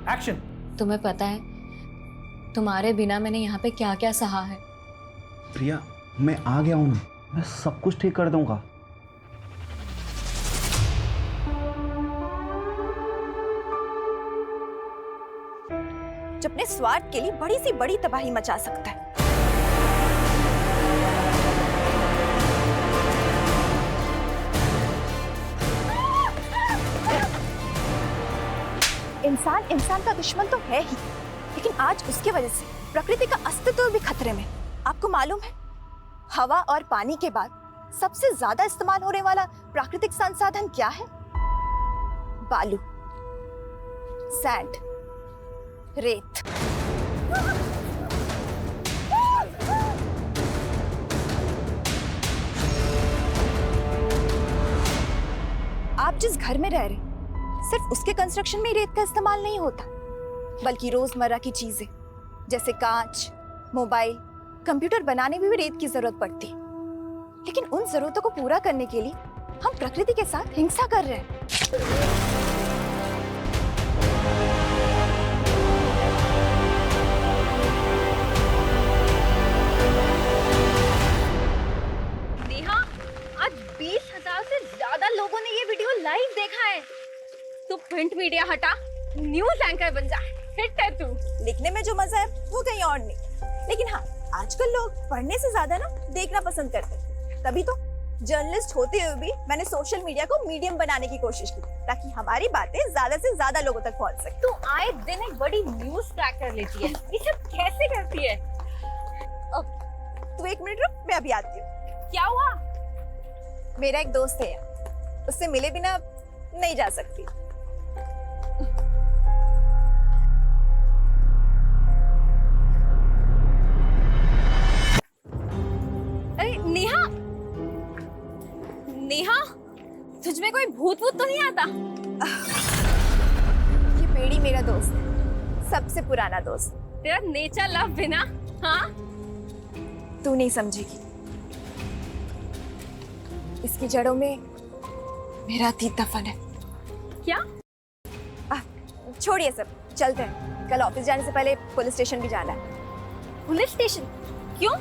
Action. तुम्हें पता है तुम्हारे बिना मैंने यहाँ पे क्या क्या सहा है। प्रिया, मैं आ गया हूं ना, मैं सब कुछ ठीक कर दूंगा। जो अपने स्वार्थ के लिए बड़ी सी बड़ी तबाही मचा सकता है। इंसान इंसान का दुश्मन तो है ही, लेकिन आज उसकी वजह से प्रकृति का अस्तित्व भी खतरे में। आपको मालूम है, हवा और पानी के बाद सबसे ज्यादा इस्तेमाल होने वाला प्राकृतिक संसाधन क्या है? बालू, सैंड, रेत। आप जिस घर में रह रहे, सिर्फ उसके कंस्ट्रक्शन में रेत का इस्तेमाल नहीं होता, बल्कि रोजमर्रा की चीजें जैसे कांच, मोबाइल, कंप्यूटर बनाने में भी रेत की जरूरत पड़ती है। लेकिन उन जरूरतों को पूरा करने के लिए हम प्रकृति के साथ हिंसा कर रहे हैं। नेहा, आज 20,000 से ज्यादा लोगों ने ये वीडियो लाइव देखा है। तू प्रिंट मीडिया हटा, न्यूज एंकर बन जा। हिट है तू। लिखने में जो मजा है वो कहीं और नहीं। लेकिन हाँ, आजकल लोग पढ़ने से ज्यादा ना देखना पसंद करते हैं। तभी तो जर्नलिस्ट होते हुए भी मैंने सोशल मीडिया को मीडियम बनाने की कोशिश की, ताकि हमारी बातें ज्यादा से ज्यादा लोगों तक पहुंच सके। तू आए दिन एक बड़ी न्यूज क्रैक कर लेती है। ये सब कैसे करती है? तू एक मिनट रुक, मैं अभी आती हूँ। क्या हुआ? मेरा एक दोस्त है, उससे मिले बिना नहीं जा सकती। अरे नेहा, नेहा, तुझ में कोई भूत वूत तो नहीं आता? ये पेड़ी मेरा दोस्त है, सबसे पुराना दोस्त। तेरा नेचर लव बिना, हाँ? तू नहीं समझेगी, इसकी जड़ों में मेरा अतीत दफन है। क्या? छोड़िए सब, चलते हैं। कल ऑफिस जाने से पहले पुलिस स्टेशन भी जाना है। Police station? क्यों?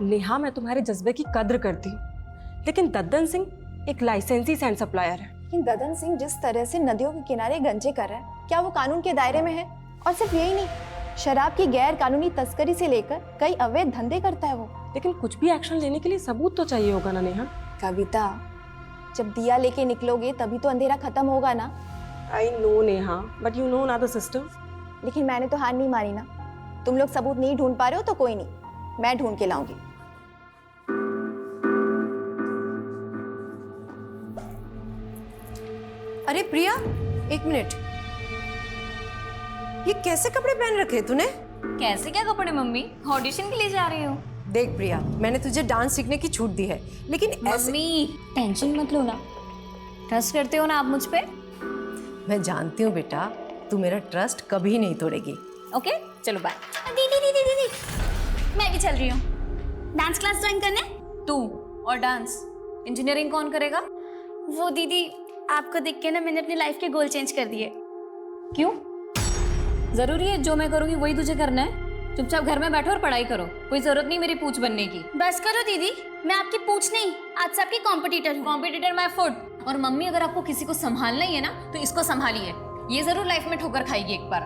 नेहा, मैं तुम्हारे जज्बे की कद्र करती हूँ, लेकिन दद्दन सिंह एक लाइसेंसी सैंड सप्लायर है। लेकिन ददन सिंह जिस तरह से नदियों के किनारे गंजे कर रहा है, क्या वो कानून के दायरे में है? और सिर्फ यही नहीं, शराब की गैर कानूनी तस्करी से लेकर कई अवैध धंधे करता है वो। लेकिन कुछ भी एक्शन लेने के लिए सबूत तो चाहिए होगा ना नेहा। कविता, जब दिया लेके निकलोगे तभी तो अंधेरा खत्म होगा ना। I know Neha, but you know ना द सिस्टम। लेकिन मैंने तो हार नहीं मानी ना। तुम लोग सबूत नहीं ढूंढ पा रहे हो तो कोई नहीं, मैं ढूंढ के लाऊंगी। अरे प्रिया, एक मिनट, ये कैसे कपड़े पहन रखे तूने? कैसे क्या कपड़े मम्मी? ऑडिशन के लिए जा रही हूँ। देख प्रिया, मैंने तुझे डांस सीखने की छूट दी है, लेकिन ऐसे... मम्मी टेंशन मत लो ना, ट्रस्ट करते हो ना आप मुझ पे? मैं जानती हूँ बेटा, तू मेरा ट्रस्ट कभी नहीं तोड़ेगी। ओके चलो बाय। दीदी दीदी दीदी, मैं भी चल रही हूँ डांस क्लास ज्वाइन करने। तू और डांस, इंजीनियरिंग कौन करेगा? वो दीदी, आपको देख के ना मैंने अपनी लाइफ के गोल चेंज कर दिए। क्यों? जरूरी है जो मैं करूंगी वही तुझे करना है? चुपचाप घर में बैठो और पढ़ाई करो, कोई जरूरत नहीं मेरी पूछ बनने की। बस करो दीदी, मैं आपकी पूछ नहीं, आज से आपकी कॉम्पिटिटर हूँ। Competitor my foot. और मम्मी, अगर आपको किसी को संभालना ही है ना तो इसको संभालिए, ये जरूर लाइफ में ठोकर खाएगी एक बार।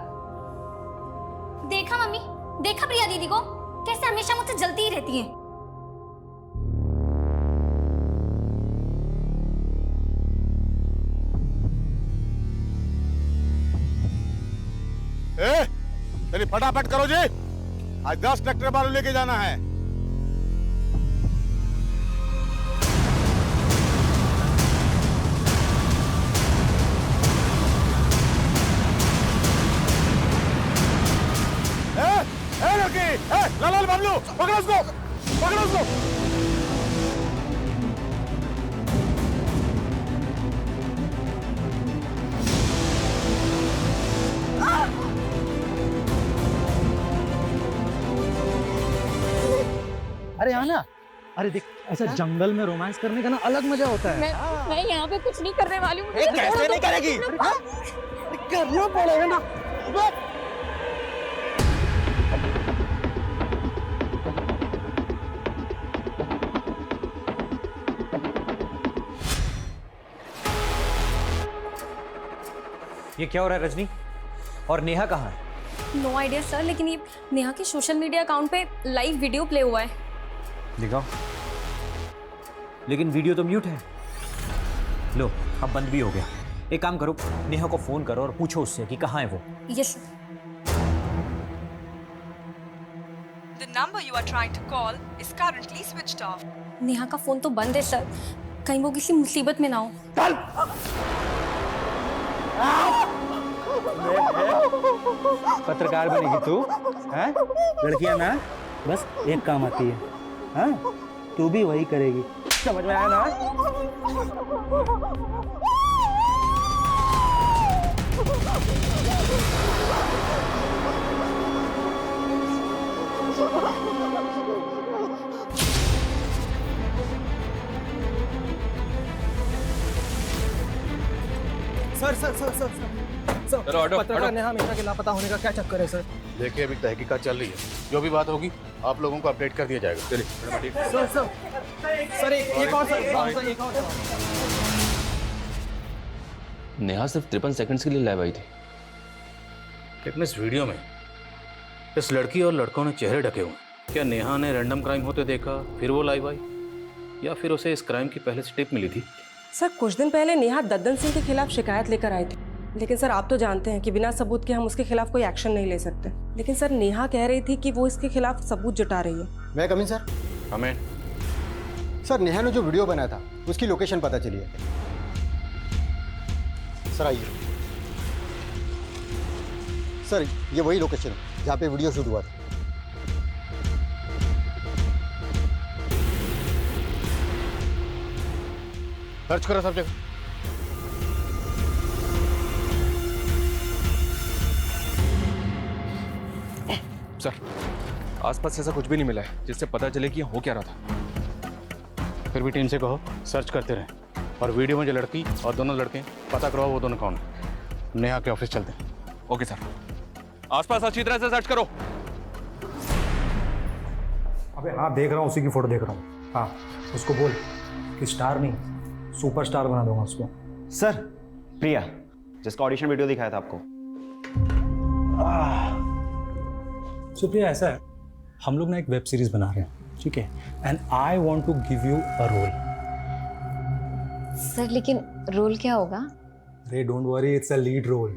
देखा मम्मी, देखा प्रिया दीदी को, कैसे हमेशा मुझसे जलती ही रहती है। चलिए फटाफट करो जी, आज 10 ट्रैक्टर बालू लेके जाना है। लड़की, लाल बबलू, पकड़ो उसको, पकड़ो उसको। अरे आना, अरे देख, ऐसा जंगल में रोमांस करने का ना अलग मजा होता है। मैं यहाँ पे कुछ नहीं करने वाली हूँ। कैसे नहीं करेगी? करना पड़ेगा ना। ये क्या हो रहा है रजनी? और नेहा कहाँ है? नो आइडिया सर, लेकिन ये नेहा के सोशल मीडिया अकाउंट पे लाइव वीडियो प्ले हुआ है। दिखाओ। लेकिन वीडियो तो म्यूट है। लो, अब बंद भी हो गया। एक काम करो, नेहा को फोन करो और पूछो उससे कि कहाँ है वो। Yes. The number you are trying to call is currently switched off. Neha का फोन तो बंद है सर, कहीं वो किसी मुसीबत में ना हो। पत्रकार बनेगी तू? हैं? लड़कियां ना बस एक काम आती है, हाँ? तू भी वही करेगी, समझ में आया ना? पत्रकार नेहा मेहता के लापता होने का क्या चक्कर है सर? देखिए अभी तहकीकात चल रही है, जो भी बात होगी आप लोगों को अपडेट कर दिया जाएगा। चलिए सर एक और नेहा सिर्फ 53 सेकंड्स के लिए लाइव आई थी, लेकिन इस वीडियो में इस लड़की और लड़कों ने चेहरे ढके हुए हैं। क्या नेहा ने रैंडम क्राइम होते देखा फिर वो लाइव आई, या फिर उसे इस क्राइम की पहले से टिप मिली थी? सर कुछ दिन पहले नेहा दद्दन सिंह के खिलाफ शिकायत लेकर आई थी, लेकिन सर आप तो जानते हैं कि बिना सबूत के हम उसके खिलाफ कोई एक्शन नहीं ले सकते। लेकिन सर नेहा कह रही थी कि वो इसके खिलाफ सबूत जुटा रही है। मैं कमिंग सर? हमें सर नेहा ने जो वीडियो बनाया था उसकी लोकेशन पता चली है। सर आइए। सर ये वही लोकेशन है जहाँ पे वीडियो शूट हुआ था। सर्च करो सब जगह। सर आसपास ऐसा कुछ भी नहीं मिला है जिससे पता चले कि हो क्या रहा था। फिर भी टीम से कहो सर्च करते रहें, और वीडियो में जो लड़की और दोनों लड़के पता करवाओ वो दोनों कौन है। नेहा के ऑफिस चलते हैं। ओके सर, आसपास अच्छी तरह से सर्च करो। अबे हाँ देख रहा हूँ, उसी की फोटो देख रहा हूँ। हाँ उसको बोल कि स्टार नहीं सुपरस्टार बना दूंगा उसको। सर प्रिया जिसका ऑडिशन वीडियो दिखाया था आपको। सुप्रिया ऐसा है, हम लोग ना एक वेब सीरीज बना रहे हैं, ठीक है, and I want to give you a role. Sir लेकिन रोल क्या होगा? अरे don't worry, it's a lead role.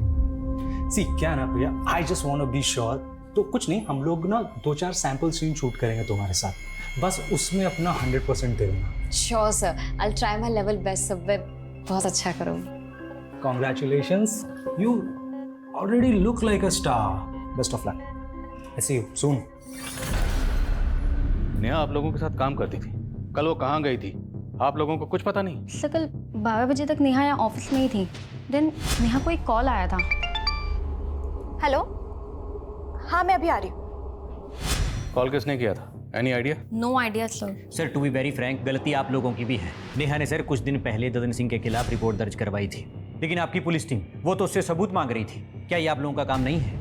See क्या ना Priya, I just want to be sure. तो कुछ नहीं, हम लोग ना 2-4 सैंपल सीन शूट करेंगे तुम्हारे साथ, बस उसमें अपना 100% दे देना। Sure sir, I will try my level best sir, मैं बहुत अच्छा करूँगी। Congratulations, you already look like a star. Best of luck, I see you soon. Neha आप लोगों के साथ काम करती थी, कल वो कहाँ गई थी आप लोगों को कुछ पता नहीं? सर कल 12 बजे तक नेहा यहाँ ऑफिस में ही थी, देन नेहा को एक कॉल आया था। हेलो, हाँ मैं अभी आ रही हूँ। कॉल किसने किया था? Any idea? No idea sir. Sir to be very frank, गलती आप लोगों की भी है। नेहा ने सर कुछ दिन पहले ददन सिंह के खिलाफ रिपोर्ट दर्ज करवाई थी, लेकिन आपकी पुलिस टीम वो तो उससे सबूत मांग रही थी। क्या ये आप लोगों का काम नहीं है?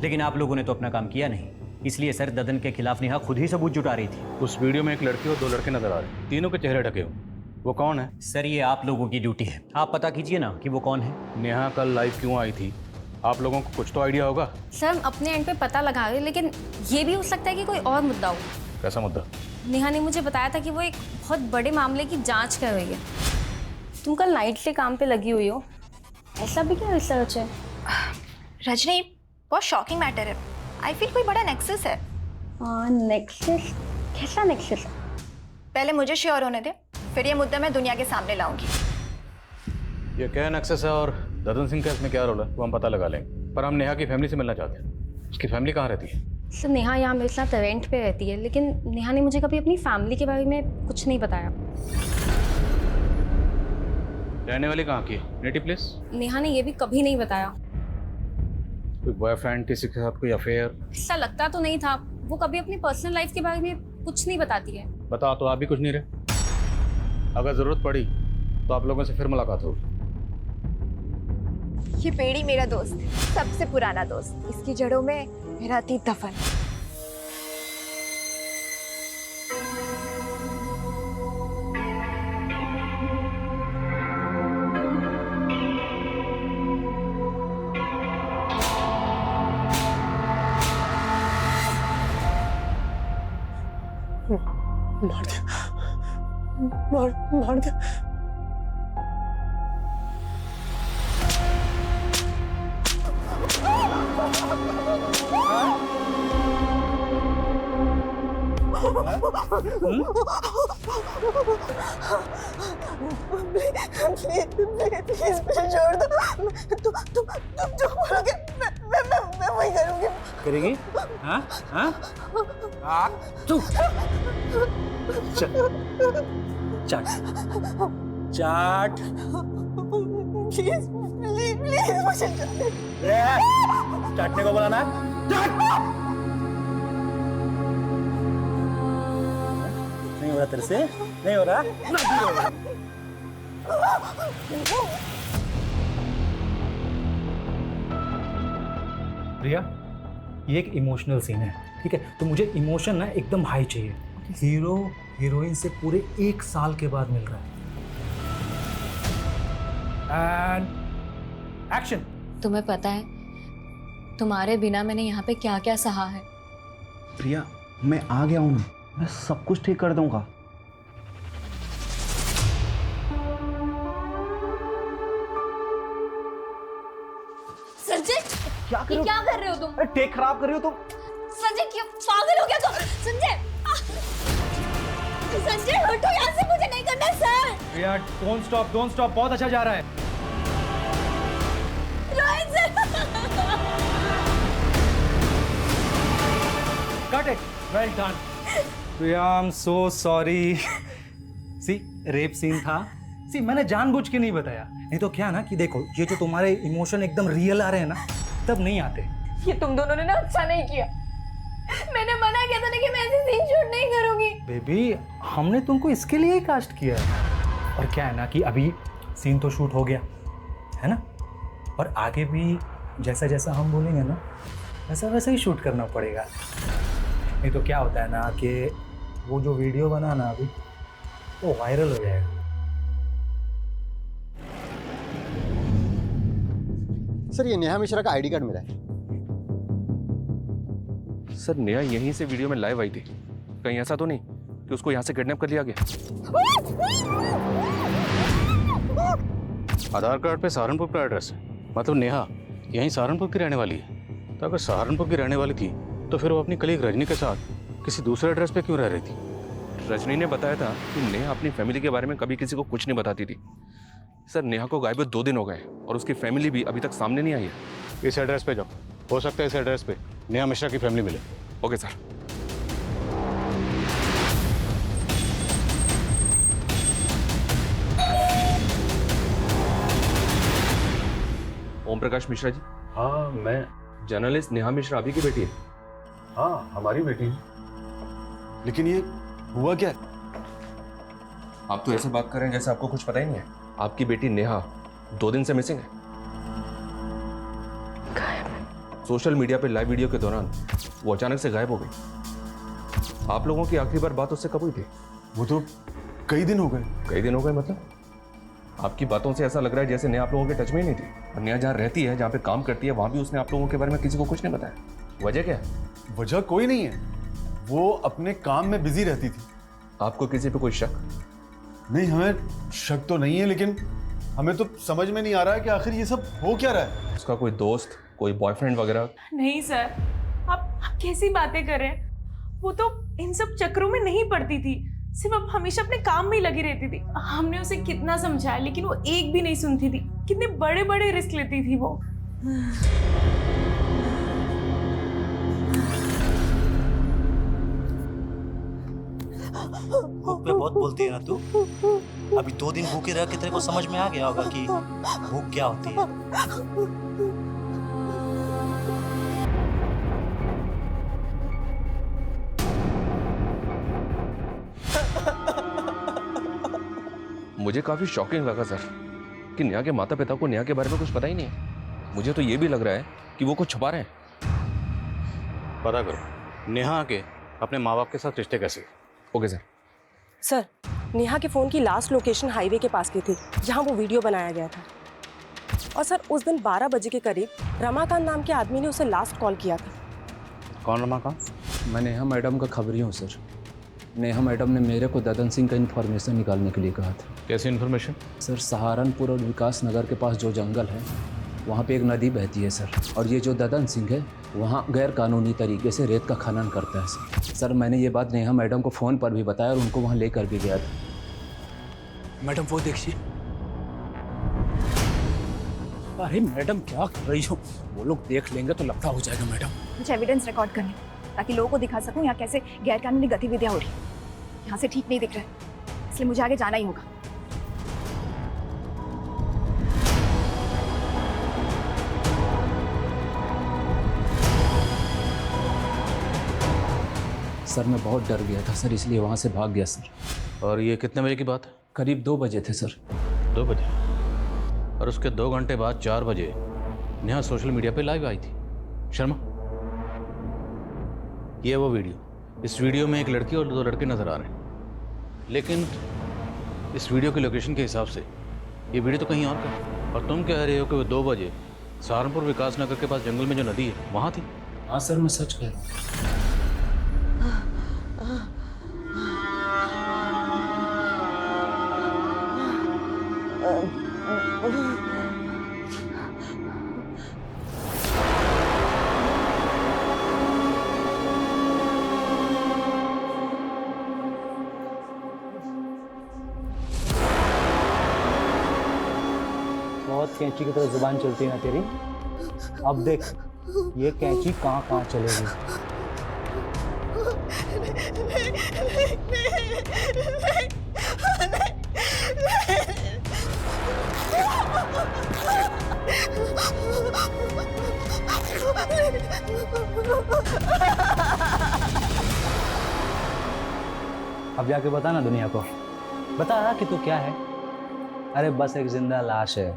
लेकिन आप लोगों ने तो अपना काम किया नहीं, इसलिए सर ददन के खिलाफ नेहा खुद ही सबूत जुटा रही थी। उस वीडियो में एक लड़की और 2 लड़के नजर आ रहे, तीनों के चेहरे ढके हुए। वो कौन है? सर ये आप लोगों की ड्यूटी है, आप पता कीजिए ना कि वो कौन है। नेहा कल लाइव क्यों आई थी? आप लोगों को कुछ तो आइडिया होगा। सर हम अपने एंड पे पता लगा रहे, लेकिन ये भी हो सकता है कि कोई और मुद्दा हो। कैसा मुद्दा? नेहा ने मुझे बताया था कि वो एक बहुत बड़े मामले की जांच कर रही है। तुम कल नाइट से काम पे लगी हुई हो, ऐसा भी क्या रिसर्च है? रजनी, बहुत शॉकिंग मैटर है। आई फील कोई बड़ा नेक्सस है। नेक्सस? कैसा नेक्सस? पहले मुझे श्योर होने दे, फिर ये मुद्दा मैं दुनिया के सामने लाऊंगी। ये क्या नेक्सस है और ददन सिंह का इसमें क्या रोल है वो हम पता लगा लेंगे, पर हम नेहा की फैमिली से मिलना चाहते हैं। उसकी फैमिली कहाँ रहती है? सर नेहा यहाँ मेरे साथ रेंट पे रहती है, लेकिन नेहा ने मुझे कभी अपनी फैमिली के बारे में कुछ नहीं बताया। रहने वाली कहाँ की है? Native place? नेहा ने ये भी कभी नहीं बताया। कोई बॉयफ्रेंड, किसी के साथ कोई अफेयर? ऐसा लगता तो नहीं था, वो कभी अपनी पर्सनल लाइफ के बारे में कुछ नहीं बताती है। बता तो आप भी कुछ नहीं रहे। अगर जरूरत पड़ी तो आप लोगों से फिर मुलाकात होगी। ये पेड़ी मेरा दोस्त है, सबसे पुराना दोस्त। इसकी जड़ों में मेरा अतीत दफन है। मार दिया, मार दिया। प्लीज मुझे छोड़ दो। तुम जो बोलोगे मैं वही करूंगी। करेगी? हाँ हाँ तू चाट चाट प्लीज मुझे चाटने को बोला ना? नहीं हो रहा तेरे से? नहीं हो रहा? नहीं हो रहा। प्रिया, ये एक इमोशनल सीन है, ठीक है? तो मुझे इमोशन ना एकदम हाई चाहिए। हीरो हीरोइन से पूरे 1 साल के बाद मिल रहा है। And action. तुम्हें पता है तुम्हारे बिना मैंने यहाँ पे क्या क्या सहा है। प्रिया, मैं आ गया हूँ ना, मैं सब कुछ ठीक कर दूंगा। संजय, क्या कर रहे हो तुम? टेक खराब कर रही हो तुम। संजय, क्या पागल हो गया तुम? संजय, संजय हटो यहाँ से, मुझे नहीं करना सर। प्रिया, डोंट स्टॉप, बहुत अच्छा जा रहा है। Rohit sir, cut it, well done. Priya, I am so sorry. See, rape scene था। सी, मैंने जानबूझ के नहीं बताया, नहीं तो क्या ना कि देखो, ये जो तुम्हारे इमोशन एकदम रियल आ रहे हैं ना, तब नहीं आते। ये तुम दोनों ने ना अच्छा नहीं किया। मैंने मना किया था ना कि मैं ऐसे सीन शूट नहीं करूंगी। बेबी, हमने तुमको इसके लिए ही कास्ट किया है। और क्या है ना कि अभी सीन तो शूट हो गया है ना, और आगे भी जैसा जैसा हम बोलेंगे ना, वैसा वैसा ही शूट करना पड़ेगा। नहीं तो क्या होता है ना कि वो जो वीडियो बना ना अभी, वो वायरल हो जाएगा। सर, ये नेहा मिश्रा का आईडी कार्ड मिला है। सर, नेहा यहीं से वीडियो में लाइव आई थी। कहीं ऐसा तो नहीं कि उसको यहाँ से किडनैप कर लिया गया? आधार कार्ड पे सहारनपुर का एड्रेस है, मतलब नेहा यहीं सहारनपुर की रहने वाली है। तो अगर सहारनपुर की रहने वाली थी तो फिर वो अपनी कलीग रजनी के साथ किसी दूसरे एड्रेस पे क्यों रह रही थी? रजनी ने बताया था कि नेहा अपनी फैमिली के बारे में कभी किसी को कुछ नहीं बताती थी। सर, नेहा को गायब 2 दिन हो गए और उसकी फैमिली भी अभी तक सामने नहीं आई है। इस एड्रेस पे जाओ, हो सकता है इस एड्रेस पे नेहा मिश्रा की फैमिली मिले। Okay sir. ओम प्रकाश मिश्रा जी। हाँ, मैं जर्नलिस्ट नेहा मिश्रा अभी की बेटी है। हाँ, हमारी बेटी। लेकिन ये हुआ क्या? आप तो ऐसे बात कर रहे हैं जैसे आपको कुछ पता ही नहीं है। आपकी बेटी नेहा 2 दिन से मिसिंग है। सोशल मीडिया पे लाइव वीडियो के दौरान वो अचानक से गायब हो गई। आप लोगों की आखिरी बार बात उससे कब हुई थी? वो तो कई दिन हो गए। कई दिन हो गए मतलब? आपकी बातों से ऐसा लग रहा है जैसे नेहा आप लोगों के टच में ही नहीं थी। और नेहा जहाँ रहती है, जहाँ पे काम करती है, वहाँ भी उसने आप लोगों के बारे में किसी को कुछ नहीं बताया। वजह क्या है? वजह कोई नहीं है, वो अपने काम में बिजी रहती थी। आपको किसी पे कोई शक? नहीं, हमें शक तो नहीं है, लेकिन हमें तो समझ में नहीं आ रहा है कि आखिर ये सब हो क्या रहा है। उसका कोई दोस्त, कोई बॉयफ्रेंड वगैरह? नहीं सर, आप कैसी बातें कर रहे हैं? वो तो इन सब चक्रों में नहीं पड़ती थी, सिर्फ अब हमेशा अपने काम में ही लगी रहती थी। हमने उसे कितना समझाया लेकिन वो एक भी नहीं सुनती थी। कितने बड़े बड़े रिस्क लेती थी वो। भूख पे बहुत बोलती है ना तू। अभी 2 दिन भूखे रह के तेरे को समझ में आ गया होगा कि भूख क्या होती है। मुझे काफी शॉकिंग लगा सर कि नेहा के माता पिता को नेहा के बारे में कुछ पता ही नहीं है। मुझे तो ये भी लग रहा है कि वो कुछ छुपा रहे हैं। पता करो नेहा के अपने माँ बाप के साथ रिश्ते कैसे। Okay sir. सर, नेहा के फ़ोन की लास्ट लोकेशन हाईवे के पास की थी जहाँ वो वीडियो बनाया गया था। और सर उस दिन 12 बजे के करीब रमाकांत नाम के आदमी ने उसे लास्ट कॉल किया था। कौन रमाकांत? मैं नेहा मैडम का खबरी हूँ सर। नेहा मैडम ने मेरे को ददन सिंह का इन्फॉर्मेशन निकालने के लिए कहा था। कैसी इन्फॉर्मेशन? सर सहारनपुर और विकास नगर के पास जो जंगल है वहाँ पे एक नदी बहती है सर, और ये जो ददन सिंह है वहाँ गैर कानूनी तरीके से रेत का खनन करता है सर। सर मैंने ये बात नेहा मैडम को फ़ोन पर भी बताया और उनको वहाँ लेकर भी गया था। मैडम वो देखिए। अरे मैडम क्या कर रही हो? वो लोग देख लेंगे तो लफड़ा हो जाएगा मैडम। कुछ एविडेंस रिकॉर्ड करने ताकि लोगों को दिखा सकूं यहाँ कैसे गैरकानूनी गतिविधियां हो रही। यहाँ से ठीक नहीं दिख रहा है, इसलिए मुझे आगे जाना ही होगा। सर मैं बहुत डर गया था सर, इसलिए वहाँ से भाग गया सर। और ये कितने बजे की बात है? करीब 2 बजे थे सर। 2 बजे? और उसके 2 घंटे बाद 4 बजे नेहा सोशल मीडिया पे लाइव आई थी। शर्मा, ये वो वीडियो, इस वीडियो में एक लड़की और 2 लड़के नजर आ रहे हैं, लेकिन इस वीडियो की लोकेशन के हिसाब से ये वीडियो तो कहीं और का है। और तुम कह रहे हो कि वो 2 बजे सहारनपुर विकास नगर के पास जंगल में जो नदी है वहाँ थी। हाँ सर मैं सच कह रहा हूँ। बहुत कैंची की तरह जुबान चलती है ना तेरी। अब देख ये कैंची कहाँ कहाँ चलेगी। अब जाके बता ना दुनिया को, बता कि तू क्या है। अरे बस एक जिंदा लाश है।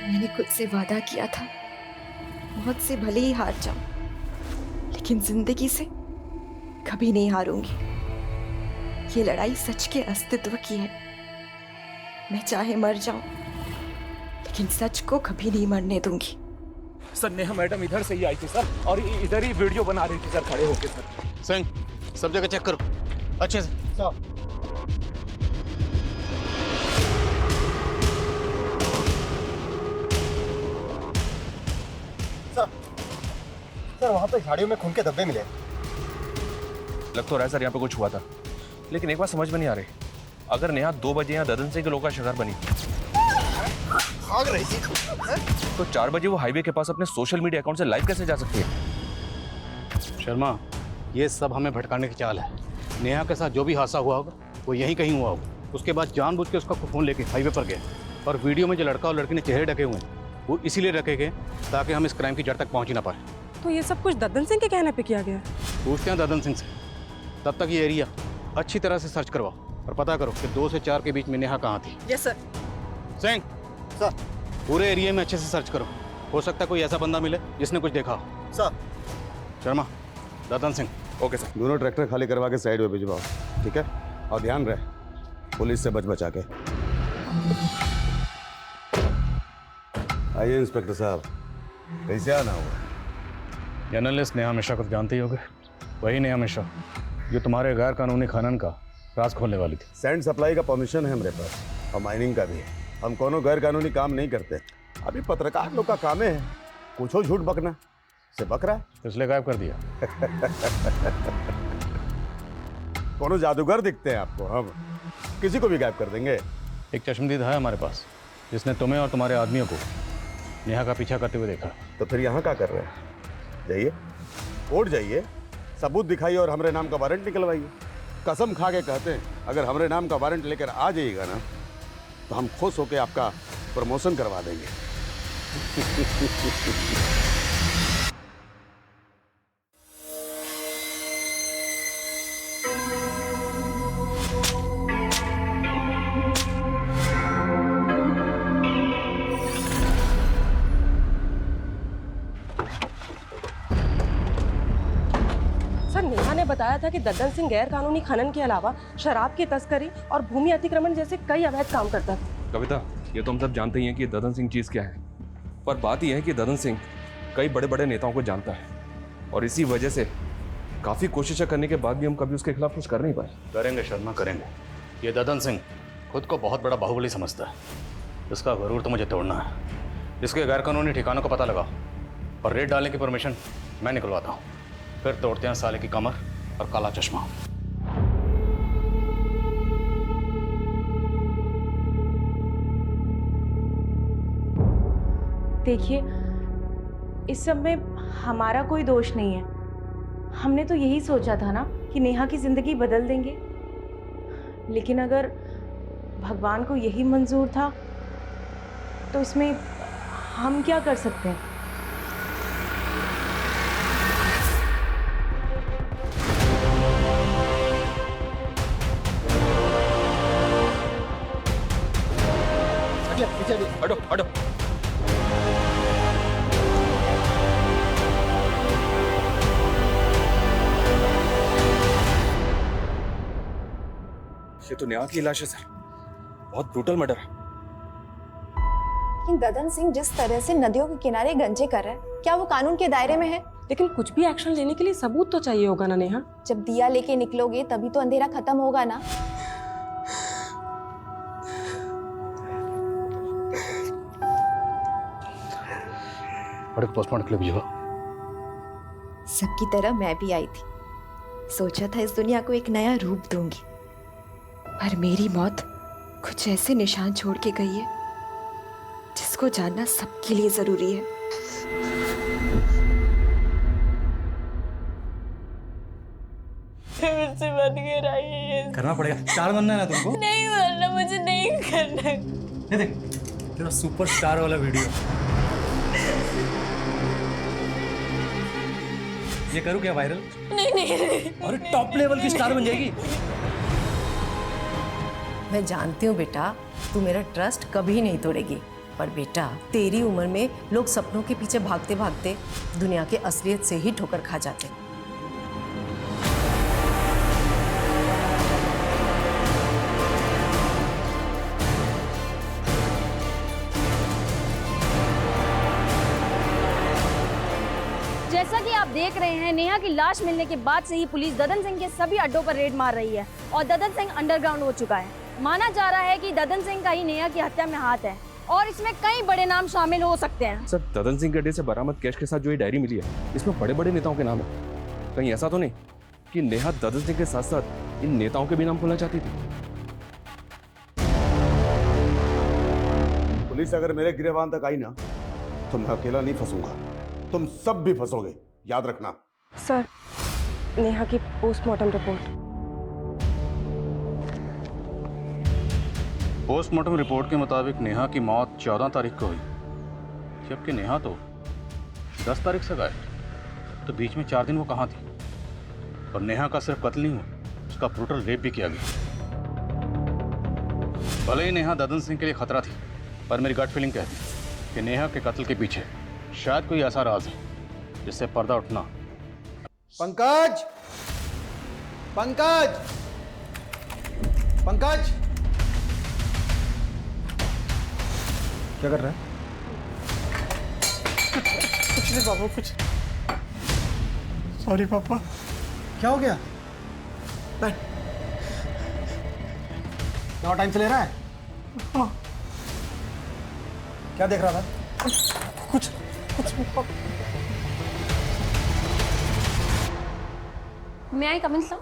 मैंने खुद से वादा किया था मौत से भले ही हार जाऊं, लेकिन जिंदगी से कभी नहीं हारूंगी। ये लड़ाई सच के अस्तित्व की है। मैं चाहे मर जाऊं, लेकिन सच को कभी नहीं मरने दूंगी। सर नेहा मैडम इधर से ही आई थी सर, और इधर ही वीडियो बना रही थी सर खड़े होके सर। सिंह, सब जगह चेक करो अच्छे से। सर वहाँ पे झाड़ियों में खून के धब्बे मिले। लग तो रहा है सर यहाँ पे कुछ हुआ था, लेकिन एक बात समझ में नहीं आ रही, अगर नेहा 2 बजे यहाँ ददन सिंह के लोगों का शिकार बनी भाग रही थी तो 4 बजे वो हाईवे के पास अपने सोशल मीडिया अकाउंट से लाइव कैसे जा सकती है? शर्मा, ये सब हमें भटकाने की चाल है। नेहा के साथ जो भी हादसा हुआ होगा वो यहीं कहीं हुआ होगा। उसके बाद जानबूझ के उसका फ़ोन लेके हाईवे पर गए, और वीडियो में जो लड़का और लड़की ने चेहरे ढके हुए हैं वो इसीलिए रखे गए ताकि हम इस क्राइम की जड़ तक पहुँच ही ना पाए। तो ये सब कुछ ददन सिंह के कहने पे किया गया? पूछते हैं ददन सिंह से। तब तक ये एरिया अच्छी तरह से सर्च करवाओ और पता करो कि 2 से 4 के बीच में नेहा कहाँ थी। Yes sir. सिंह, सर पूरे एरिया में अच्छे से सर्च करो, हो सकता है कोई ऐसा बंदा मिले जिसने कुछ देखा हो। Sir. Sharma, Dadan Singh. Okay sir. दोनों ट्रैक्टर खाली करवा के साइड में भिजवाओ, ठीक है? और ध्यान रहे पुलिस से बच बचा के। आइए इंस्पेक्टर साहब, कैसे आना हुआ? जर्नलिस्ट नेहा मिश्रा को जानते ही होगे, वही नेहा मिश्रा जो तुम्हारे गैर कानूनी खनन का राज खोलने वाली थी। सैंड सप्लाई का परमिशन है हमारे पास, और माइनिंग का भी है। हम कोनो गैर कानूनी काम नहीं करते। अभी पत्रकार लोग का काम है कुछ हो झूठ बकना, से बक रहा है इसलिए गायब कर दिया। कोनो जादूगर दिखते हैं आपको? हम किसी को भी गायब कर देंगे। एक चश्मदीद है हमारे पास जिसने तुम्हें और तुम्हारे आदमियों को नेहा का पीछा करते हुए देखा। तो फिर यहाँ क्या कर रहे हैं? जाइए कोर्ट जाइए, सबूत दिखाइए और हमारे नाम का वारंट निकलवाइए। कसम खा के कहते हैं अगर हमारे नाम का वारंट लेकर आ जाइएगा ना तो हम खुश होकर आपका प्रमोशन करवा देंगे। बताया था कि दद्दन सिंह गैर कानूनी खनन के अलावा शराब की तस्करी और भूमि अतिक्रमण जैसे कई अवैध काम करता था। कविता, ये तो हम सब जानते ही हैं कि ददन सिंह चीज़ क्या है, पर बात यह है कि ददन सिंह कई बड़े बड़े नेताओं को जानता है और इसी वजह से काफ़ी कोशिशें करने के बाद भी हम कभी उसके खिलाफ कुछ कर नहीं पाए। करेंगे शर्मा, करेंगे। ये ददन सिंह खुद को बहुत बड़ा बाहुबली समझता है। इसका गरूर तो मुझे तोड़ना है। इसके गैरकानूनी ठिकानों का पता लगाओ और रेड डालने की परमिशन मैं निकलवाता हूँ। फिर तोड़ते हैं साले की कमर और काला चश्मा। देखिए, इस सब में हमारा कोई दोष नहीं है। हमने तो यही सोचा था ना कि नेहा की जिंदगी बदल देंगे, लेकिन अगर भगवान को यही मंजूर था तो इसमें हम क्या कर सकते हैं। हटो हटो। ये तो नेहा की लाश है सर, बहुत ब्रूटल मर्डर है। लेकिन ददन सिंह जिस तरह से नदियों के किनारे गंजे कर रहा है, क्या वो कानून के दायरे में है? लेकिन कुछ भी एक्शन लेने के लिए सबूत तो चाहिए होगा ना नेहा। जब दिया लेके निकलोगे तभी तो अंधेरा खत्म होगा ना। बड़े पोस्टमार्टम के लिए भेजो। सबकी तरह मैं भी आई थी, सोचा था इस दुनिया को एक नया रूप दूंगी, पर मेरी मौत कुछ ऐसे निशान छोड़ के गई है जिसको जानना सबके लिए जरूरी है। मुझसे बन के रहिए। करना पड़ेगा, स्टार बनना है ना तुमको। नहीं बनना, मुझे नहीं करना। ये देख तेरा सुपरस्टार वाला वीडियो, ये करूँ क्या वायरल? नहीं नहीं। अरे टॉप लेवल की स्टार बन जाएगी। मैं जानती हूँ बेटा, तू मेरा ट्रस्ट कभी नहीं तोड़ेगी, पर बेटा तेरी उम्र में लोग सपनों के पीछे भागते भागते दुनिया के असलियत से ही ठोकर खा जाते। जैसा कि आप देख रहे हैं, नेहा की लाश मिलने के बाद से ही पुलिस ददन सिंह के सभी अड्डों पर रेड मार रही है और ददन सिंह अंडरग्राउंड हो चुका है। माना जा रहा है कि ददन सिंह का ही नेहा की हत्या में हाथ है और इसमें कई बड़े नाम शामिल हो सकते हैं। सर, ददन सिंह के अड्डे से बरामद कैश के साथ जो ये डायरी मिली है, इसमें बड़े बड़े नेताओं के नाम है। कहीं ऐसा तो नहीं कि नेहा ददन सिंह के साथ साथ इन नेताओं के भी नाम खोलना चाहती थी? पुलिस अगर मेरे गिरबान तक आई ना तो मैं अकेला नहीं फंसूंगा, तुम सब भी फंसोगे, याद रखना। सर, नेहा की पोस्टमार्टम रिपोर्ट। पोस्टमार्टम रिपोर्ट के मुताबिक नेहा की मौत 14 तारीख को हुई, जबकि नेहा तो 10 तारीख से गायब। तो बीच में 4 दिन वो कहाँ थी? और नेहा का सिर्फ कत्ल नहीं हुआ, उसका ब्रूटल रेप भी किया गया। भले ही नेहा ददन सिंह के लिए खतरा थी, पर मेरी गट फीलिंग कहती है कि नेहा के कत्ल के पीछे शायद कोई ऐसा राज है जिससे पर्दा उठना। पंकज, पंकज, पंकज, क्या कर रहा है? कुछ नहीं पापा, कुछ। सॉरी पापा। क्या हो गया? बैठ। क्या टाइम से ले रहा है? हाँ। क्या देख रहा था? कुछ नहीं पापा। मैं आई कमिंग सर?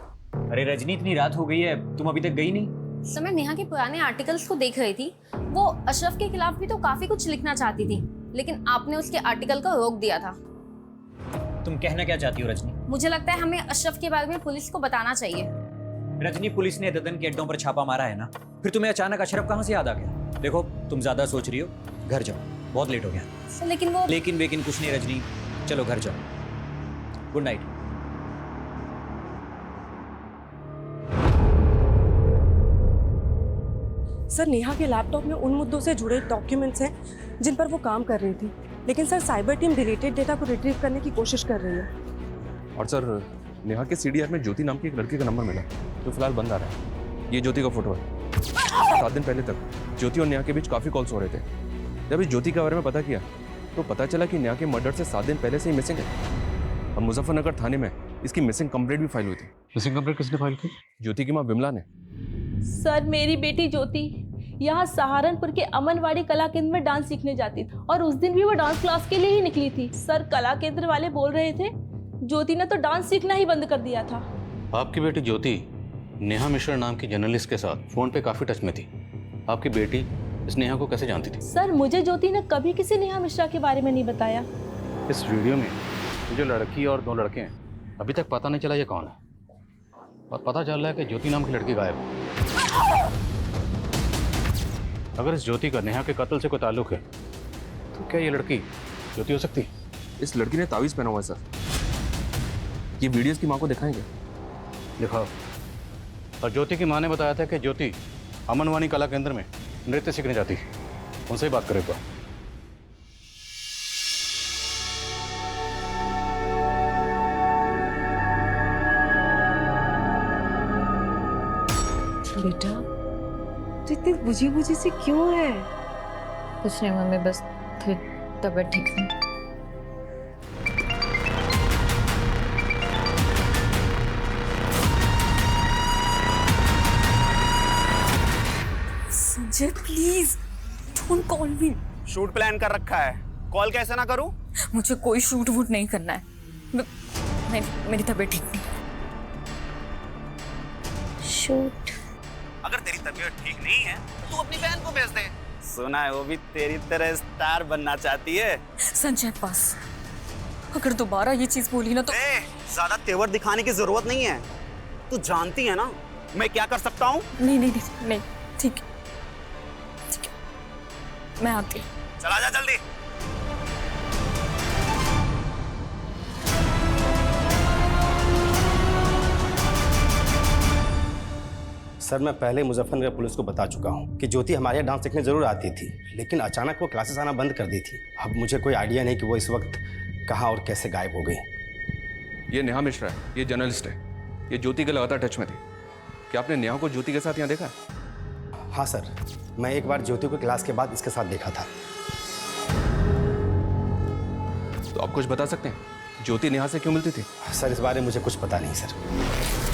अरे रजनी, इतनी रात हो गई है, तुम अभी तक गई नहीं? सर, मैं नेहा के पुराने आर्टिकल्स को देख रही थी। वो अशरफ के खिलाफ भी तो काफी कुछ लिखना चाहती थी, लेकिन आपने उसके आर्टिकल को रोक दिया था। तुम कहना क्या चाहती हो रजनी? मुझे लगता है हमें अशरफ के बारे में पुलिस को बताना चाहिए। रजनी, पुलिस ने ददन के अड्डों पर छापा मारा है ना, फिर तुम्हें अचानक अशरफ कहाँ से याद आ गया? देखो, तुम ज्यादा सोच रही हो, घर जाओ, बहुत लेट हो गया। सर, लेकिन वो लेकिन कुछ नहीं रजनी, चलो घर जाओ। Good night. सर, नेहा के लैपटॉप में उन मुद्दों से जुड़े डॉक्यूमेंट्स हैं जिन पर वो काम कर रही थी, लेकिन sir cyber team deleted data को रिट्रीव करने की कोशिश कर रही है। और सर, नेहा के सीडीआर में ज्योति नाम की एक लड़की का नंबर मिला जो फिलहाल बंद आ रहा है। ये ज्योति का फोटो है। 7 दिन पहले तक ज्योति और नेहा के बीच काफ़ी कॉल्स हो रहे थे। जब इस ज्योति के बारे में पता किया तो पता चला कि नेहा के मर्डर से 7 दिन पहले से ही मिसिंग है और मुजफ्फरनगर थाने में इसकी मिसिंग कंप्लेंट भी फाइल हुई थी। मिसिंग कंप्लेंट किसने फाइल की? ज्योति की माँ विमला ने। सर मेरी बेटी ज्योति यहाँ सहारनपुर के अमनवाड़ी कला केंद्र में डांस सीखने जाती थी और उस दिन भी वो डांस क्लास के लिए ही निकली थी। सर कला केंद्र वाले बोल रहे थे ज्योति ने तो डांस सीखना ही बंद कर दिया था। आपकी बेटी ज्योति नेहा मिश्रा नाम की जर्नलिस्ट के साथ फोन पे काफी टच में थी। आपकी बेटी इस नेहा को कैसे जानती थी? सर मुझे ज्योति ने कभी किसी नेहा मिश्रा के बारे में नहीं बताया। इस वीडियो में जो लड़की और 2 लड़के हैं अभी तक पता नहीं चला ये कौन है और पता चल रहा है कि ज्योति नाम की लड़की गायब है। अगर इस ज्योति का नेहा के कत्ल से कोई ताल्लुक है तो क्या ये लड़की ज्योति हो सकती है? इस लड़की ने तावीज़ पहना हुआ है सर। ये वीडियोस की माँ को दिखाएंगे? दिखाओ। और ज्योति की माँ ने बताया था कि ज्योति अमनवाणी कला केंद्र में नृत्य सीखने जाती है। उनसे ही बात करेगा। बेटा तो इतनी बुझी बुझी सी क्यों है? कुछ नहीं मम्मी, बस थोड़ी तबीयत ठीक नहीं। Sanjay please don't call me. Shoot plan कर रखा है, कॉल कैसे ना करूं? मुझे कोई शूट वूट नहीं करना है। मेरी तबीयत ठीक नहीं। शूट? अगर तेरी तबीयत ठीक नहीं है तो तू अपनी बहन को भेज दे। सुना है वो भी तेरी तरह स्टार बनना चाहती है। संजय पास अगर दोबारा ये चीज बोली ना तो ज्यादा तेवर दिखाने की जरूरत नहीं है। तू जानती है ना मैं क्या कर सकता हूँ। नहीं ठीक है मैं आती हूँ। चला जा जल्दी। सर मैं पहले मुजफ्फरनगर पुलिस को बता चुका हूँ कि ज्योति हमारे यहाँ डांस सीखने जरूर आती थी, लेकिन अचानक वो क्लासेस आना बंद कर दी थी। अब मुझे कोई आइडिया नहीं कि वो इस वक्त कहाँ और कैसे गायब हो गई। ये नेहा मिश्रा है, ये जर्नलिस्ट है, ये ज्योति के लगातार टच में थी। क्या आपने नेहा को ज्योति के साथ यहाँ देखा? हाँ सर, मैं एक बार ज्योति को क्लास के बाद इसके साथ देखा था। तो आप कुछ बता सकते हैं ज्योति नेहा से क्यों मिलती थी? सर इस बारे में मुझे कुछ पता नहीं सर।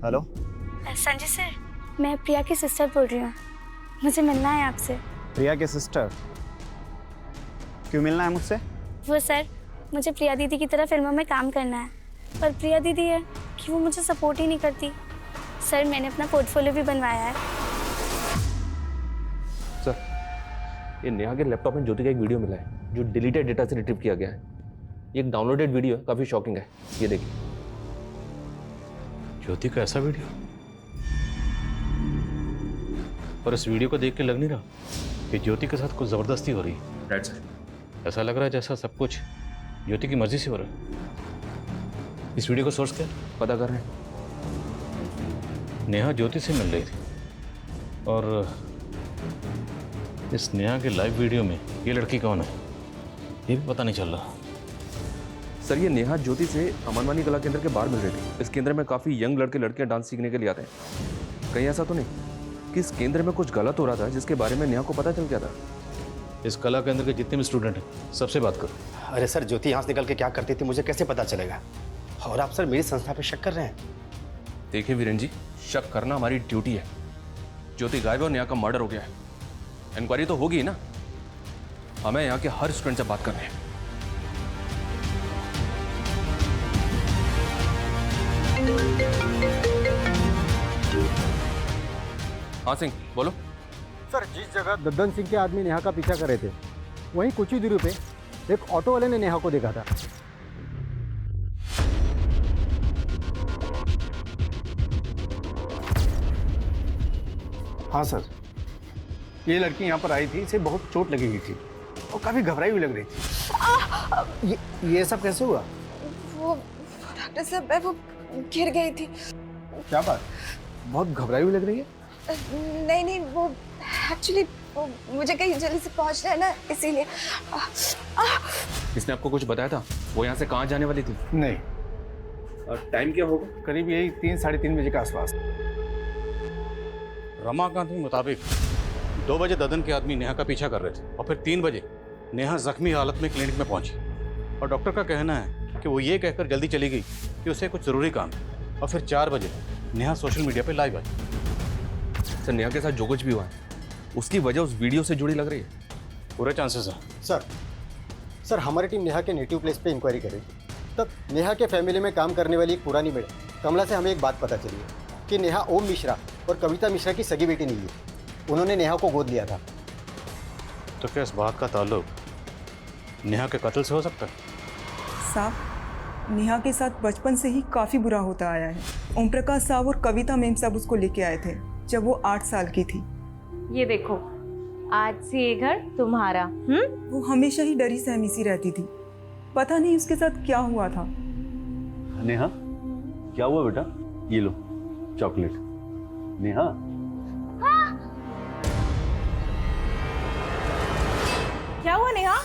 हेलो संजय सर, मैं प्रिया की सिस्टर बोल रही हूँ। मुझे मिलना है आपसे। प्रिया के सिस्टर? क्यों मिलना है मुझसे? वो सर, मुझे प्रिया दीदी की तरह फिल्मों में काम करना है, पर प्रिया दीदी है कि वो मुझे सपोर्ट ही नहीं करती। सर मैंने अपना पोर्टफोलियो भी बनवाया है। सर ये नेहा के लैपटॉप में ज्योति का एक वीडियो मिला है जो डिलीटेड डेटा से रिट्रीव किया गया है। ये एक डाउनलोडेड वीडियो है, काफ़ी शॉकिंग है। ये देखिए। ज्योति का ऐसा वीडियो? और इस वीडियो को देख के लग नहीं रहा कि ज्योति के साथ कुछ जबरदस्ती हो रही है। Right sir. ऐसा लग रहा है जैसा सब कुछ ज्योति की मर्जी से हो रहा है। इस वीडियो का सोर्स क्या? पता कर रहे हैं। नेहा ज्योति से मिल रही थी और इस नेहा के लाइव वीडियो में ये लड़की कौन है ये भी पता नहीं चल रहा। सर ये नेहा ज्योति से अमनवाणी कला केंद्र के बाहर मिल रही थी। इस केंद्र में काफ़ी यंग लड़के लड़कियां डांस सीखने के लिए आते हैं। कहीं ऐसा तो नहीं कि इस केंद्र में कुछ गलत हो रहा था जिसके बारे में नेहा को पता चल गया था? इस कला केंद्र के जितने भी स्टूडेंट हैं सबसे बात करो। अरे सर ज्योति यहाँ से निकल के क्या करती थी मुझे कैसे पता चलेगा? और आप सर मेरी संस्था पे शक कर रहे हैं? देखिए वीरेंद्र जी, शक करना हमारी ड्यूटी है। ज्योति गायब और नेहा का मर्डर हो गया है। इंक्वायरी तो होगी ना। हमें यहाँ के हर स्टूडेंट से बात करनी है। हाँ सिंह बोलो। सर जिस जगह दद्दन सिंह के आदमी नेहा का पीछा कर रहे थे वहीं कुछ ही दूरी पे एक ऑटो वाले ने नेहा को देखा था। हाँ सर, ये लड़की यहाँ पर आई थी, इसे बहुत चोट लगी हुई थी और काफ़ी घबराई हुई लग रही थी। ये सब कैसे हुआ? वो डॉक्टर साहब वो गिर गई थी। क्या बात, बहुत घबराई हुई लग रही है? नहीं नहीं, वो एक्चुअली मुझे कहीं जल्दी से पहुंचना है ना, इसीलिए। इसने आपको कुछ बताया था वो यहाँ से कहाँ जाने वाली थी? नहीं। और टाइम क्या होगा? करीब यही 3-3:30 बजे के आसपास। रमाकांत के मुताबिक 2 बजे ददन के आदमी नेहा का पीछा कर रहे थे और फिर 3 बजे नेहा जख्मी हालत में क्लिनिक में पहुंची और डॉक्टर का कहना है कि वो ये कहकर जल्दी चली गई कि उसे कुछ ज़रूरी काम है और फिर 4 बजे नेहा सोशल मीडिया पे लाइव आई। सर नेहा के साथ जो कुछ भी हुआ है उसकी वजह उस वीडियो से जुड़ी लग रही है। पूरे चांसेस हैं। सर हमारी टीम नेहा के नेटिव प्लेस पे इंक्वायरी करेगी। तब नेहा के फैमिली में काम करने वाली एक पुरानी मैडम कमला से हमें एक बात पता चली है कि नेहा ओम मिश्रा और कविता मिश्रा की सगी बेटी नहीं है। उन्होंने नेहा को गोद लिया था। तो क्या इस बात का ताल्लुक नेहा के कत्ल से हो सकता है? साहब, नेहा के साथ बचपन से ही काफ़ी बुरा होता आया है। ओम प्रकाश साहब और कविता मैम साहब उसको लेके आए थे जब वो 8 साल की थी। ये देखो, आज से ये घर तुम्हारा। वो हमेशा ही डरी सहमी सी रहती थी, पता नहीं उसके साथ क्या हुआ था। नेहा क्या हुआ बेटा? ये लो चॉकलेट। नेहा क्या हुआ नेहा?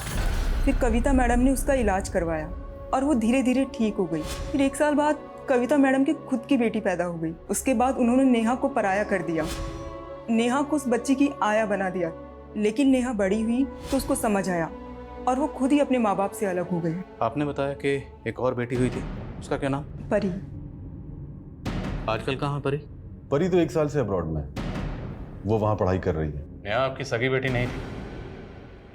फिर कविता मैडम ने उसका इलाज करवाया और वो धीरे धीरे ठीक हो गई। फिर 1 साल बाद कविता मैडम की खुद की बेटी पैदा हो गई। उसके बाद उन्होंने नेहा को पराया कर दिया, नेहा को उस बच्ची की आया बना दिया। लेकिन नेहा बड़ी हुई तो उसको समझ आया और वो खुद ही अपने माँ बाप से अलग हो गई। आपने बताया कि एक और बेटी हुई थी, उसका क्या नाम? परी। आजकल कहाँ परी? परी तो 1 साल से अब्रॉड में, वो वहाँ पढ़ाई कर रही है। नेहा आपकी सगी बेटी नहीं थी,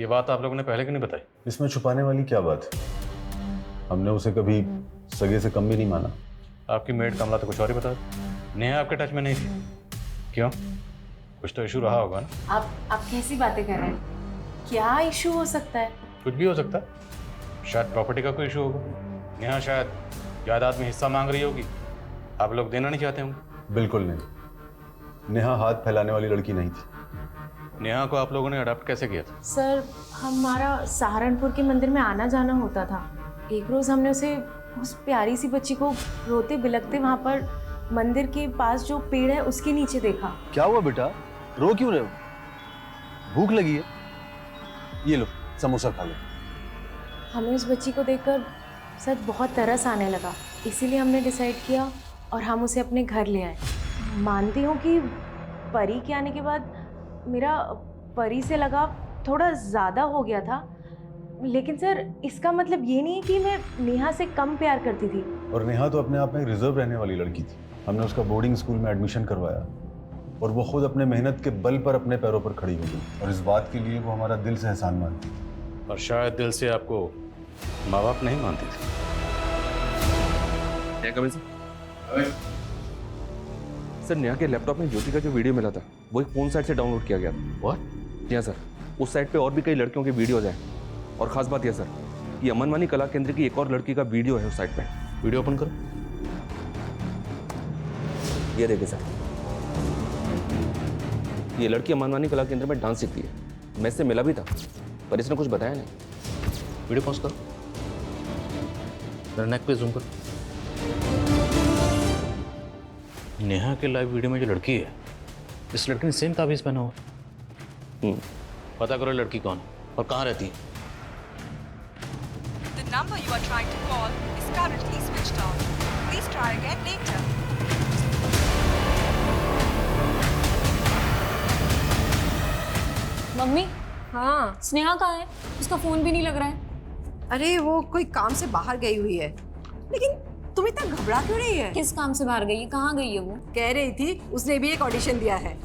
ये बात आप लोगों ने पहले क्यों नहीं बताई? इसमें छुपाने वाली क्या बात है? हमने उसे कभी सगे से कम भी नहीं माना। आपकी मेड कमला तो कुछ और ही बता दी। नेहा आपके टच में नहीं थी, क्यों? कुछ तो इशू रहा होगा ना? आप कैसी बातें कर रहे हैं? क्या इशू हो सकता है? कुछ भी हो सकता है, शायद प्रॉपर्टी का कोई इशू होगा। नेहा शायद जायदाद में हिस्सा मांग रही होगी, आप लोग देना नहीं चाहते होंगे। बिल्कुल नहीं, नेहा हाथ फैलाने वाली लड़की नहीं थी। नेहा को आप लोगों ने अडॉप्ट कैसे किया था? सर, हमारा सहारनपुर के मंदिर में आना जाना होता था। एक रोज़ हमने उसे, उस प्यारी सी बच्ची को रोते बिलखते वहाँ पर मंदिर के पास जो पेड़ है उसके नीचे देखा। क्या हुआ बेटा, रो क्यों रहे हो? भूख लगी है? ये लो समोसा खा लो। हमें उस बच्ची को देखकर सर बहुत तरस आने लगा, इसीलिए हमने डिसाइड किया और हम उसे अपने घर ले आए। मानती हूँ कि परी के आने के बाद मेरा परी से लगाव थोड़ा ज़्यादा हो गया था, लेकिन सर इसका मतलब ये नहीं है कि मैं नेहा से कम प्यार करती थी। और नेहा तो अपने आप में रिजर्व रहने वाली लड़की थी। हमने उसका बोर्डिंग स्कूल में एडमिशन करवाया और वो खुद अपने मेहनत के बल पर अपने पैरों पर खड़ी हो गई और इस बात के लिए वो हमारा दिल से एहसान मानती थी। और शायद दिल से आपको माँ बाप नहीं मानती थी। सर नेहा के लैपटॉप में ज्योति का जो वीडियो मिला था वो एक फोन साइट से डाउनलोड किया गया था। व्हाट? जी हाँ सर, उस साइट पे और भी कई लड़कियों के वीडियोज हैं और ख़ास बात यह सर, ये अमनवानी कला केंद्र की एक और लड़की का वीडियो है उस साइट पे। वीडियो ओपन करो। ये देखिए सर, ये लड़की अमनवानी कला केंद्र में डांस सीखती है। मैं इससे मिला भी था पर इसने कुछ बताया नहीं। वीडियो पॉज करो, नेक पे जूम करो। नेहा के लाइव वीडियो में जो लड़की है, इस लड़की ने सेम ताबीज़ पहना हुआ। पता करो लड़की कौन है और कहाँ रहती है। The number you are trying to call is currently switched off. Please try again later. Mummy, हाँ स्नेहा कहाँ है? उसका फोन भी नहीं लग रहा है। अरे वो कोई काम से बाहर गई हुई है। लेकिन तुम इतना घबरा क्यों रही है? किस काम से बाहर गई है? कहाँ गई है वो? कह रही थी उसने भी एक ऑडिशन दिया है,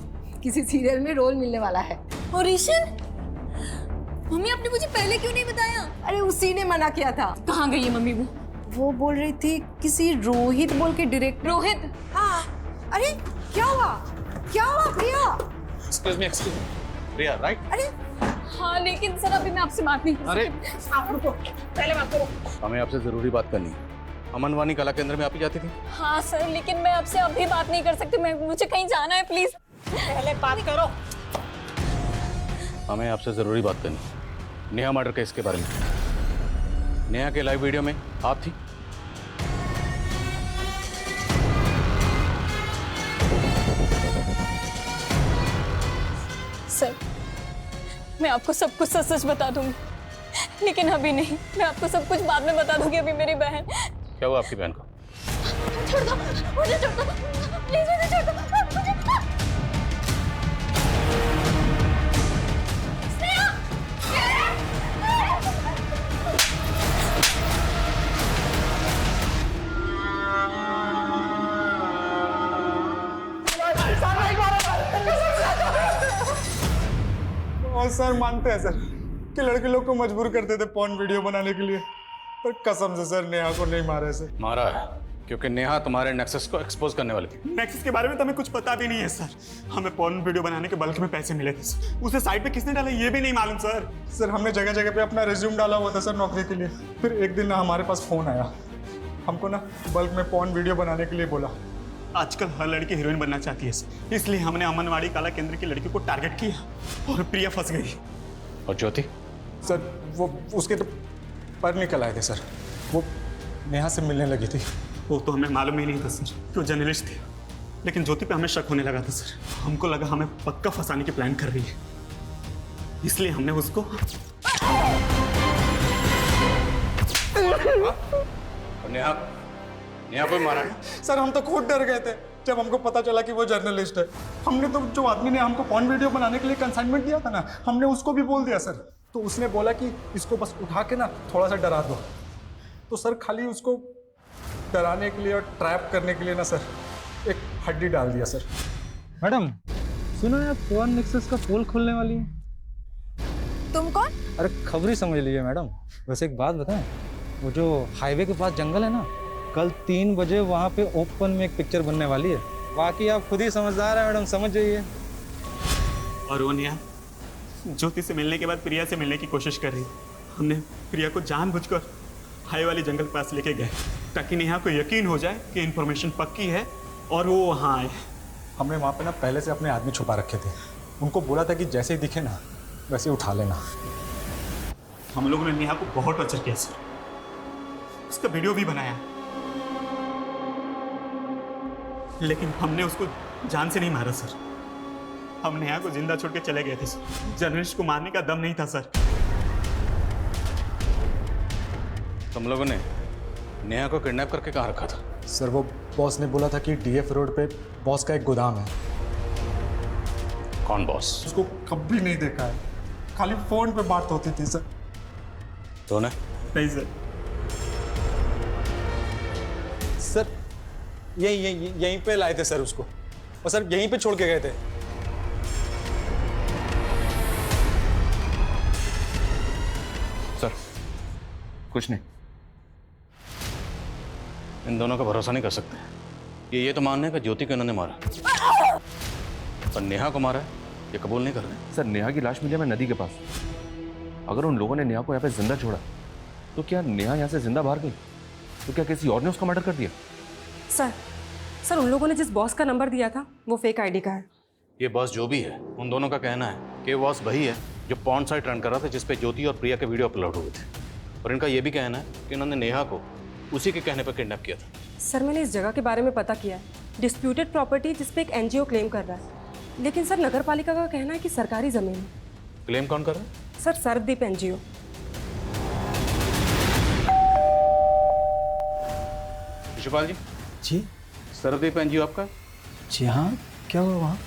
किसी सीरियल में रोल मिलने वाला है। ऑडिशन? मम्मी आपने मुझे पहले क्यों नहीं बताया? अरे उसी ने मना किया था। कहाँ गई है मम्मी वो? वो बोल रही थी किसी रोहित बोल के डायरेक्टर। रोहित? हाँ। अरे क्या हुआ? क्या हुआ प्रिया? एक्सक्यूज मी प्रिया, राइट? अरे हाँ, लेकिन सर अभी मैं आपसे बात नहीं कर अरे आप रुको, पहले बात करो। हमें आपसे जरूरी बात करनी है। अमनवानी कला केंद्र में आप ही जाती थी? हाँ सर, लेकिन मैं आपसे अभी बात नहीं कर सकती, मुझे कहीं जाना है, प्लीज पहले बात करो। हमें आपसे जरूरी बात करनी है, नेहा मर्डर केस के बारे में। नेहा के लाइव वीडियो में आप थी? सर मैं आपको सब कुछ सच सच बता दूंगी, लेकिन अभी नहीं। मैं आपको सब कुछ बाद में बता दूंगी। अभी मेरी बहन। क्या हुआ आपकी बहन को? छोड़ दो मुझे, छोड़ दो प्लीज, मुझे छोड़ दो। और सर मानते हैं सर कि लड़के लोग को मजबूर करते थे पॉर्न वीडियो बनाने के लिए, पर कसम से सर नेहा को नहीं मारे से। मारा है क्योंकि नेहा तुम्हारे नेक्सस को एक्सपोज करने वाली थी। नेक्सस के बारे में तो हमें कुछ पता भी नहीं है सर। हमें पॉर्न वीडियो बनाने के बल्क में पैसे मिले थे सर। उसे साइट पे किसने डाला ये भी नहीं मालूम सर। सर हमने जगह जगह पे अपना रिज्यूम डाला हुआ था सर नौकरी के लिए। फिर एक दिन ना हमारे पास फोन आया, हमको ना बल्क में पॉर्न वीडियो बनाने के लिए बोला। आजकल हर लड़की हीरोइन बनना चाहती है सर, इसलिए हमने अमनवाड़ी कला केंद्र की लड़की को टारगेट किया और प्रिया फंस गई। और ज्योति? सर वो उसके तो पर निकल आए थे सर, वो नेहा से मिलने लगी थी। वो तो हमें मालूम ही नहीं था सर कि वो जर्नलिस्ट थे, लेकिन ज्योति पे हमें शक होने लगा था सर। हमको लगा हमें पक्का फंसाने की प्लान कर रही है, इसलिए हमने उसको नेहा को मारा है। सर हम तो खुद डर गए थे जब हमको पता चला कि वो जर्नलिस्ट है। हमने तो जो आदमी ने हमको पॉर्न वीडियो बनाने के लिए कंसाइनमेंट दिया था ना, हमने उसको भी बोल दिया सर। तो उसने बोला कि इसको बस उठा के ना थोड़ा सा डरा दो। तो सर खाली उसको डराने के लिए और ट्रैप करने के लिए ना सर एक हड्डी डाल दिया सर। मैडम सुनो यार, पॉर्न नेक्सस का पोल खोलने वाली है। तुम कौन? अरे खबरी समझ लीजिए मैडम। वैसे एक बात बताएं, वो जो हाईवे के पास जंगल है ना, कल 3 बजे वहाँ पे ओपन में एक पिक्चर बनने वाली है। बाकी आप खुद ही समझदार है मैडम, समझ जाइए। और वो नेहा ज्योति से मिलने के बाद प्रिया से मिलने की कोशिश कर रही। हमने प्रिया को जानबूझकर हाई वाली जंगल के पास लेके गए ताकि नेहा को यकीन हो जाए कि इन्फॉर्मेशन पक्की है और वो वहाँ आए। हमने वहाँ पे ना पहले से अपने आदमी छुपा रखे थे। उनको बोला था कि जैसे ही दिखे ना वैसे उठा लेना। हम लोगों ने नेहा को बहुत टॉर्चर किया सर, उसका वीडियो भी बनाया, लेकिन हमने उसको जान से नहीं मारा सर। हम नेहा को जिंदा छोड़ के चले गए थे सर। जर्नलिस्ट को मारने का दम नहीं था सर। तुम लोगों ने नेहा को किडनैप करके कहाँ रखा था? सर वो बॉस ने बोला था कि डीएफ रोड पे बॉस का एक गोदाम है। कौन बॉस? उसको कभी नहीं देखा है, खाली फोन पे बात होती थी सर। तो नहीं सर। सर यहीं पे लाए थे सर उसको, और सर यहीं पे छोड़ के गए थे। सर कुछ नहीं, इन दोनों का भरोसा नहीं कर सकते। ये तो मानने का ज्योति को इन्होंने मारा, पर नेहा को मारा है ये कबूल नहीं कर रहे। सर नेहा की लाश मिली हमें नदी के पास। अगर उन लोगों ने नेहा को यहाँ पे जिंदा छोड़ा तो क्या नेहा यहाँ से जिंदा बाहर गई? तो क्या किसी और ने उसका मर्डर कर दिया? सर उन लोगों ने जिस बॉस का नंबर दिया था वो फेक आईडी का है। ये बॉस जो भी है, उन दोनों का कहना है कि बॉस वही है जो पॉर्न साइट रन कर रहा था जिस पे ज्योति और प्रिया के वीडियो अपलोड हुए थे। और इनका ये भी कहना है कि उन्होंने नेहा को उसी के कहने पर किडनैप किया था। सर मैंने इस जगह के बारे में पता किया है, डिस्प्यूटेड प्रॉपर्टी जिसपे एक एनजीओ क्लेम कर रहा है, लेकिन सर नगर पालिका का कहना है कि सरकारी जमीन है। क्लेम कौन कर रहा है? Sir Sarvdeep NGO. Shishupal ji. Sarvdeep NGO आपका? जी हाँ, क्या हुआ वहाँ?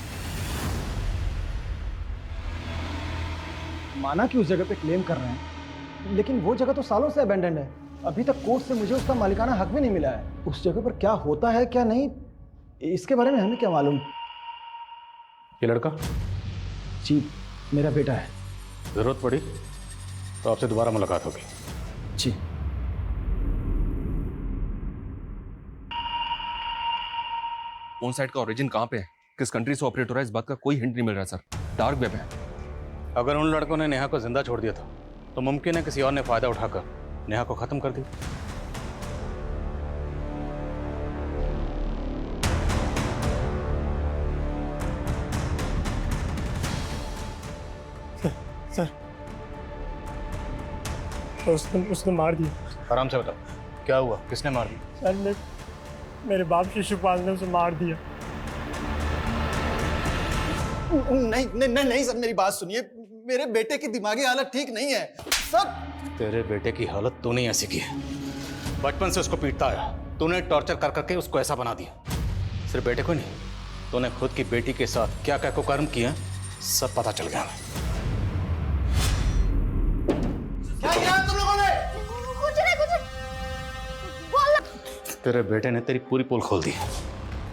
माना कि उस जगह पे क्लेम कर रहे हैं, लेकिन वो जगह तो सालों से अबेंडेंड है। अभी तक कोर्ट से मुझे उसका मालिकाना हक भी नहीं मिला है। उस जगह पर क्या होता है क्या नहीं, इसके बारे में हमें क्या मालूम। ये लड़का? जी मेरा बेटा है। जरूरत पड़ी तो आपसे दोबारा मुलाकात होगी। जी। पॉर्न साइट का ओरिजिन कहाँ पे है? किस कंट्री से ऑपरेट हो रहा है इस बात का कोई हिंट नहीं मिल रहा सर। डार्क वेब है। अगर उन लड़कों ने नेहा को जिंदा छोड़ दिया था तो मुमकिन है किसी और ने फायदा उठाकर नेहा को खत्म कर दिया। सर उसने मार दिया। आराम से बताओ क्या हुआ, किसने मार दिया? सर मेरे बाप शिशुपाल ने उसे मार दिया। नहीं नहीं नहीं नहीं सर, मेरी बात सुनिए, मेरे बेटे की दिमागी हालत ठीक नहीं है सर। तेरे बेटे की हालत तूने ऐसी की है, बचपन से उसको पीटता आया, तूने टॉर्चर कर करके उसको ऐसा बना दिया। सिर्फ बेटे को नहीं, तूने खुद की बेटी के साथ क्या क्या कुकर्म किया सब पता चल गया हमें। क्या किया तुम लोगों ने? कुछ नहीं बोल। तेरे बेटे ने तेरी पूरी पोल खोल दी।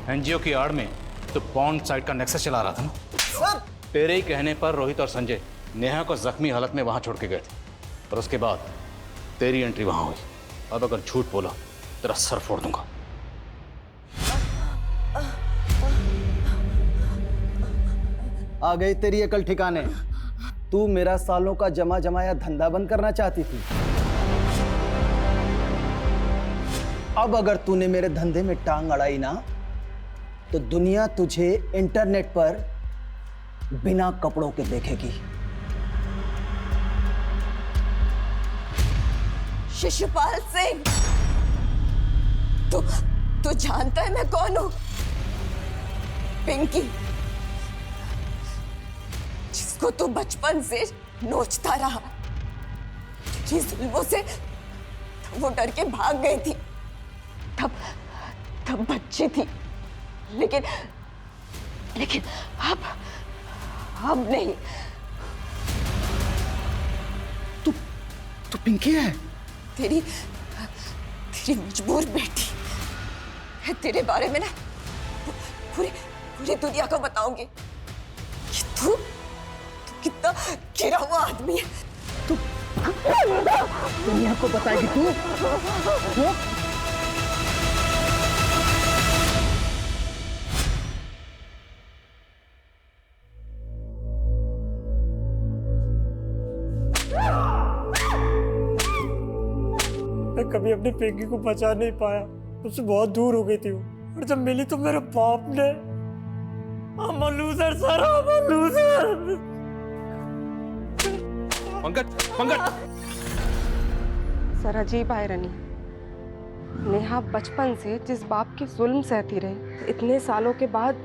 एनजीओ की आड़ में तो पॉर्न साइट का नेक्सस चला रहा था ना सर। तेरे ही कहने पर रोहित और संजय नेहा को जख्मी हालत में वहां छोड़ के गए थे और उसके बाद तेरी एंट्री वहां हुई। अब अगर झूठ बोला तेरा सर फोड़ दूंगा। आ गई तेरी अकल ठिकाने। तू मेरा सालों का जमा जमाया धंधा बंद करना चाहती थी। अब अगर तूने मेरे धंधे में टांग अड़ाई ना तो दुनिया तुझे इंटरनेट पर बिना कपड़ों के देखेगी। शिशुपाल सिंह, तू जानता है मैं कौन हूं? पिंकी, जिसको तू बचपन से नोचता रहा। तुझी जुल्मों से वो डर के भाग गई थी। तब बच्ची थी, लेकिन अब नहीं। तू पिंकी है? तेरी मजबूर बेटी है। तेरे बारे में ना पूरी दुनिया को बताऊंगी कि तू कितना गिरा हुआ आदमी है। तू दुनिया को बताएगी तू? मैं कभी अपनी पिंकी को बचा नहीं पाया, उससे बहुत दूर हो गई थी वो। और जब मिली तो मेरे बाप ने I'm a loser, sir, I'm a loser. Pankaj sir अजीब आयरनी। नेहा बचपन से जिस बाप की जुल्म सहती रही, इतने सालों के बाद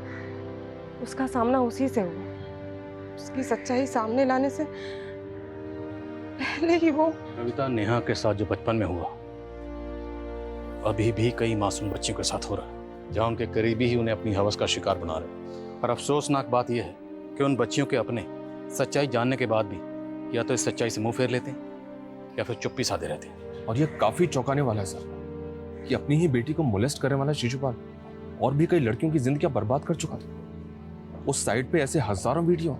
उसका सामना उसी से हुआ। उसकी सच्चाई सामने लाने से पहले ही वो कविता, नेहा के साथ जो बचपन में हुआ अभी भी कई मासूम बच्चियों के साथ हो रहा है, जहां उनके करीबी ही उन्हें अपनी हवस का शिकार बना रहे हैं। और अफसोसनाक बात यह है कि उन बच्चियों के अपने सच्चाई जानने के बाद भी या तो इस सच्चाई से मुंह फेर लेते हैं या फिर चुप्पी साधे रहते हैं। और ये काफी चौंकाने वाला है सर कि अपनी ही बेटी को मोलेस्ट करने वाला शिशुपाल और भी कई लड़कियों की जिंदगियां बर्बाद कर चुका था। उस साइट पे ऐसे हजारों वीडियो।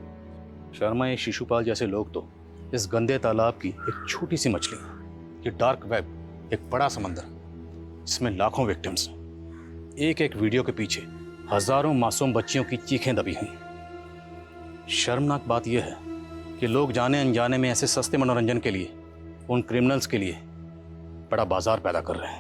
शर्मा, ये शिशुपाल जैसे लोग तो इस गंदे तालाब की एक छोटी सी मछली है। ये डार्क वेब एक बड़ा समंदर जिसमें लाखों विक्टिम्स हैं। एक एक वीडियो के पीछे हजारों मासूम बच्चियों की चीखें दबी हुई। शर्मनाक बात यह है कि लोग जाने अनजाने में ऐसे सस्ते मनोरंजन के लिए उन क्रिमिनल्स के लिए बड़ा बाजार पैदा कर रहे हैं।